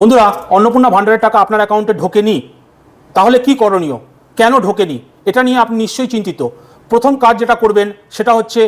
বন্ধুরা, অন্নপূর্ণা ভান্ডারের টাকা আপনার অ্যাকাউন্টে ঢোকেনি, তাহলে কি করণীয়? কেন ঢোকেনি এটা নিয়ে আপনি নিশ্চয়ই চিন্তিত। প্রথম কাজ যেটা করবেন সেটা হচ্ছে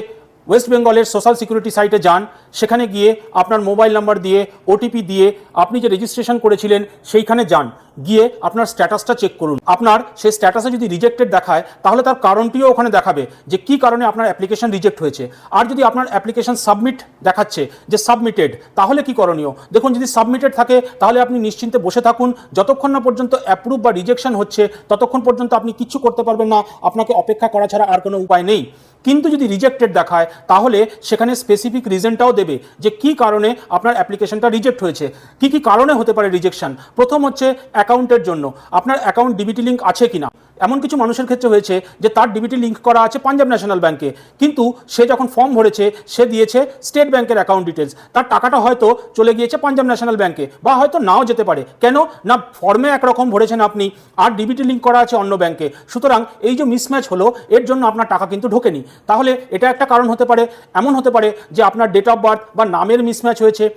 ওয়েস্ট বেঙ্গলের সোশ্যাল সিকিউরিটি সাইটে যান। সেখানে গিয়ে আপনার মোবাইল নাম্বার দিয়ে ওটিপি দিয়ে আপনি যে রেজিস্ট্রেশন করেছিলেন সেইখানে যান, গিয়ে আপনার স্ট্যাটাসটা চেক করুন। আপনার সেই স্ট্যাটাসে যদি রিজেক্টেড দেখায় তাহলে তার কারণটিও ওখানে দেখাবে যে কি কারণে আপনার অ্যাপ্লিকেশন রিজেক্ট হয়েছে। আর যদি আপনার অ্যাপ্লিকেশন সাবমিট দেখাচ্ছে যে সাবমিটেড, তাহলে কি করণীয়? দেখুন, যদি সাবমিটেড থাকে তাহলে আপনি নিশ্চিন্তে বসে থাকুন। যতক্ষণ না পর্যন্ত অ্যাপ্রুভ বা রিজেকশন হচ্ছে ততক্ষণ পর্যন্ত আপনি কিচ্ছু করতে পারবেন না, আপনাকে অপেক্ষা করা ছাড়া আর কোনো উপায় নেই। কিন্তু যদি রিজেক্টেড দেখায় তাহলে সেখানে স্পেসিফিক রিজনটাও দেবে যে কি কারণে আপনার অ্যাপ্লিকেশনটা রিজেক্ট হয়েছে। কি কি কারণে হতে পারে রিজেকশন? প্রথম হচ্ছে অ্যাকাউন্টের জন্য, আপনার অ্যাকাউন্ট ডিবিটি লিঙ্ক আছে কিনা। এমন কিছু মানুষের ক্ষেত্রে হয়েছে যে তার ডিবিটি লিঙ্ক করা আছে পাঞ্জাব ন্যাশনাল ব্যাংকে, কিন্তু সে যখন ফর্ম ভরেছে সে দিয়েছে স্টেট ব্যাংকের অ্যাকাউন্ট ডিটেলস। তার টাকাটা হয়তো চলে গিয়েছে পাঞ্জাব ন্যাশনাল ব্যাংকে, বা হয়তো নাও যেতে পারে। কেন না, ফর্মে একরকম ভরেছেন আপনি আর ডিবিটি লিঙ্ক করা আছে অন্য ব্যাংকে। সুতরাং এই যে মিসম্যাচ হলো, এর জন্য আপনার টাকা কিন্তু ঢোকেনি। তাহলে এটা একটা কারণ হতে পারে। এমন হতে পারে যে আপনার ডেট অফ বার্থ বা নামের মিসম্যাচ হয়েছে।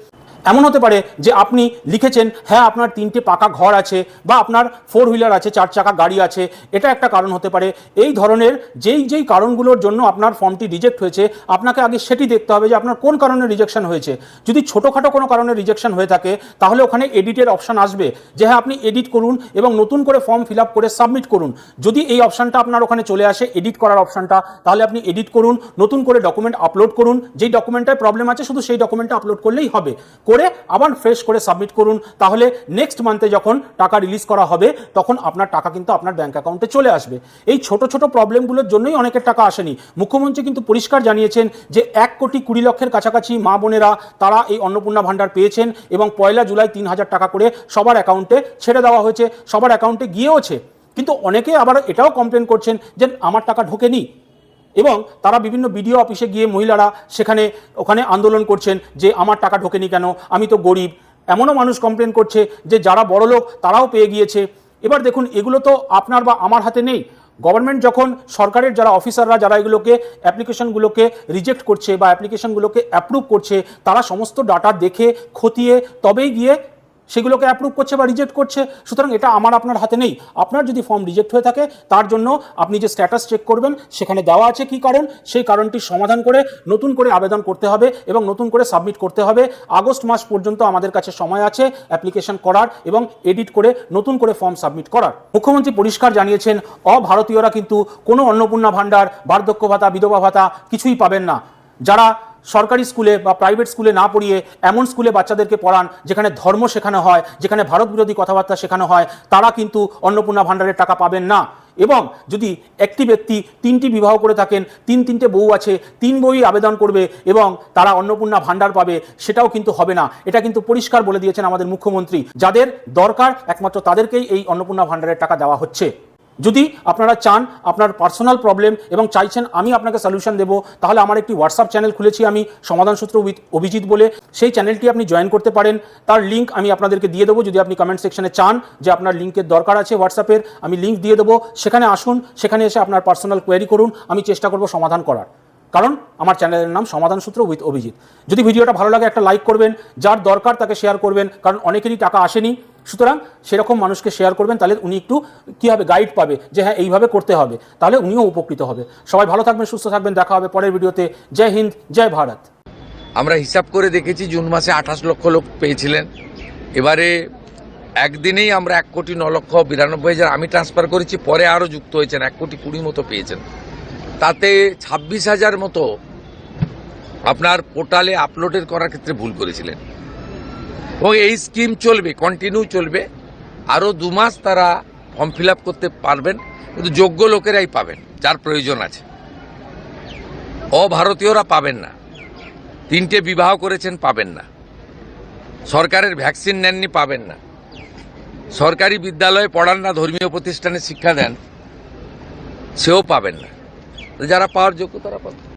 এমন হতে পারে যে আপনি লিখেছেন হ্যাঁ আপনার 3টে পাকা ঘর আছে, বা আপনার 4 হুইলার আছে, 4 চাকা গাড়ি আছে। এটা একটা কারণ হতে পারে। এই ধরনের যেই কারণগুলোর জন্য আপনার ফর্মটি রিজেক্ট হয়েছে, আপনাকে আগে সেটি দেখতে হবে যে আপনার কোন কারণে রিজেকশন হয়েছে। যদি ছোটোখাটো কোনো কারণে রিজেকশন হয়ে থাকে তাহলে ওখানে এডিটের অপশান আসবে, যে হ্যাঁ আপনি এডিট করুন এবং নতুন করে ফর্ম ফিল আপ করে সাবমিট করুন। যদি এই অপশানটা আপনার ওখানে চলে আসে, এডিট করার অপশানটা, তাহলে আপনি এডিট করুন, নতুন করে ডকুমেন্ট আপলোড করুন। যেই ডকুমেন্টটায় প্রবলেম আছে শুধু সেই ডকুমেন্টটা আপলোড করলেই হবে, করে আবার ফ্রেশ করে সাবমিট করুন। তাহলে নেক্সট মান্থে যখন টাকা রিলিজ করা হবে তখন আপনার টাকা কিন্তু আপনার ব্যাংক অ্যাকাউন্টে চলে আসবে। এই ছোট ছোট প্রবলেমগুলোর জন্যই অনেকের টাকা আসেনি। মুখ্যমন্ত্রী কিন্তু পরিষ্কার জানিয়েছেন যে 1,20,00,000-এর কাছাকাছি মা বোনেরা তারা এই অন্নপূর্ণা ভান্ডার পেয়েছেন, এবং 1 জুলাই 3,000 টাকা করে সবার অ্যাকাউন্টে ছেড়ে দেওয়া হয়েছে, সবার অ্যাকাউন্টে গিয়েওছে। কিন্তু অনেকে আবার এটাও কমপ্লেন করছেন যে আমার টাকা ঢোকেনি, এবং তারা বিভিন্ন বিডিও অফিসে গিয়ে মহিলারা ওখানে আন্দোলন করছেন যে আমার টাকা ঢোকেনি কেন, আমি তো গরিব। এমনও মানুষ কমপ্লেন করছে যে যারা বড় লোক তারাও পেয়ে গিয়েছে। এবার দেখুন, এগুলো তো আপনার বা আমার হাতে নেই। গভর্নমেন্ট যখন, সরকারের যারা অফিসাররা যারা এগুলোকে অ্যাপ্লিকেশনগুলোকে রিজেক্ট করছে বা অ্যাপ্লিকেশনগুলোকে অ্যাপ্রুভ করছে, তারা সমস্ত ডাটা দেখে খতিয়ে তবেই গিয়ে সেগুলোকে অ্যাপ্রুভ করছে বা রিজেক্ট করছে। সুতরাং এটা আমার আপনার হাতে নেই। আপনার যদি ফর্ম রিজেক্ট হয়ে থাকে তার জন্য আপনি যে স্ট্যাটাস চেক করবেন সেখানে দেওয়া আছে কি কারণ, সেই কারণটির সমাধান করে নতুন করে আবেদন করতে হবে এবং নতুন করে সাবমিট করতে হবে। আগস্ট মাস পর্যন্ত আমাদের কাছে সময় আছে অ্যাপ্লিকেশন করার এবং এডিট করে নতুন করে ফর্ম সাবমিট করার। মুখ্যমন্ত্রী পরিষ্কার জানিয়েছেন অভারতীয়রা কিন্তু কোনো অন্নপূর্ণা ভান্ডার, বার্ধক্য ভাতা, বিধবা ভাতা কিছুই পাবেন না। যারা সরকারি স্কুলে বা প্রাইভেট স্কুলে না পড়িয়ে এমন স্কুলে বাচ্চাদেরকে পড়ান যেখানে ধর্ম শেখানো হয়, যেখানে ভারত বিরোধী কথাবার্তা শেখানো হয়, তারা কিন্তু অন্নপূর্ণা ভান্ডারের টাকা পাবেন না। এবং যদি একটি ব্যক্তি 3টি বিবাহ করে থাকেন, 3টে বউ আছে, 3 বউই আবেদন করবে এবং তারা অন্নপূর্ণা ভান্ডার পাবে, সেটাও কিন্তু হবে না। এটা কিন্তু পরিষ্কার বলে দিয়েছেন আমাদের মুখ্যমন্ত্রী। যাদের দরকার একমাত্র তাদেরকেই এই অন্নপূর্ণা ভান্ডারের টাকা দেওয়া হচ্ছে। যদি আপনারা চান আপনার পার্সোনাল প্রবলেম এবং চাইছেন আমি আপনাকে সলিউশন দেবো, তাহলে আমার একটি হোয়াটসঅ্যাপ চ্যানেল খুলেছি আমি, সমাধান সূত্র উইথ অভিজিৎ বলে। সেই চ্যানেলটি আপনি জয়েন করতে পারেন। তার লিঙ্ক আমি আপনাদেরকে দিয়ে দেবো। যদি আপনি কমেন্ট সেকশনে চান যে আপনার লিঙ্কের দরকার আছে হোয়াটসঅ্যাপের, আমি লিঙ্ক দিয়ে দেবো। সেখানে আসুন, সেখানে এসে আপনার পার্সোনাল কোয়েরি করুন, আমি চেষ্টা করব সমাধান করার। কারণ আমার চ্যানেলের নাম সমাধান সূত্র উইথ অভিজিৎ। যদি ভিডিওটা ভালো লাগে একটা লাইক করবেন, যার দরকার তাকে শেয়ার করবেন, কারণ অনেকেরই টাকা আসেনি। সুতরাং সেরকম মানুষকে শেয়ার করবেন, তাহলে উনি একটু কী হবে, গাইড পাবে যে হ্যাঁ এইভাবে করতে হবে, তাহলে উনিও উপকৃত হবে। সবাই ভালো থাকবেন, সুস্থ থাকবেন, দেখা হবে পরের ভিডিওতে। জয় হিন্দ, জয় ভারত। আমরা হিসাব করে দেখেছি জুন মাসে 28 লক্ষ লোক পেয়েছিলেন। এবারে একদিনেই আমরা 1,09,92,000 আমি ট্রান্সফার করেছি, পরে আরও যুক্ত হয়েছেন, 1,20,00,000 মতো পেয়েছেন। তাতে 26,000 মতো আপনার পোর্টালে আপলোডের করার ক্ষেত্রে ভুল করেছিলেন। এবং এই স্কিম চলবে, কন্টিনিউ চলবে। আরও 2 মাস তারা ফর্ম ফিল আপ করতে পারবেন, কিন্তু যোগ্য লোকেরাই পাবেন, যার প্রয়োজন আছে। অভারতীয়রা পাবেন না। 3টে বিবাহ করেছেন পাবেন না, সরকারের ভ্যাকসিন নেননি পাবেন না, সরকারি বিদ্যালয়ে পড়ান না, ধর্মীয় প্রতিষ্ঠানে শিক্ষা দেন, সেও পাবেন না। যারা পাওয়ার যোগ্য তারা পাবেন।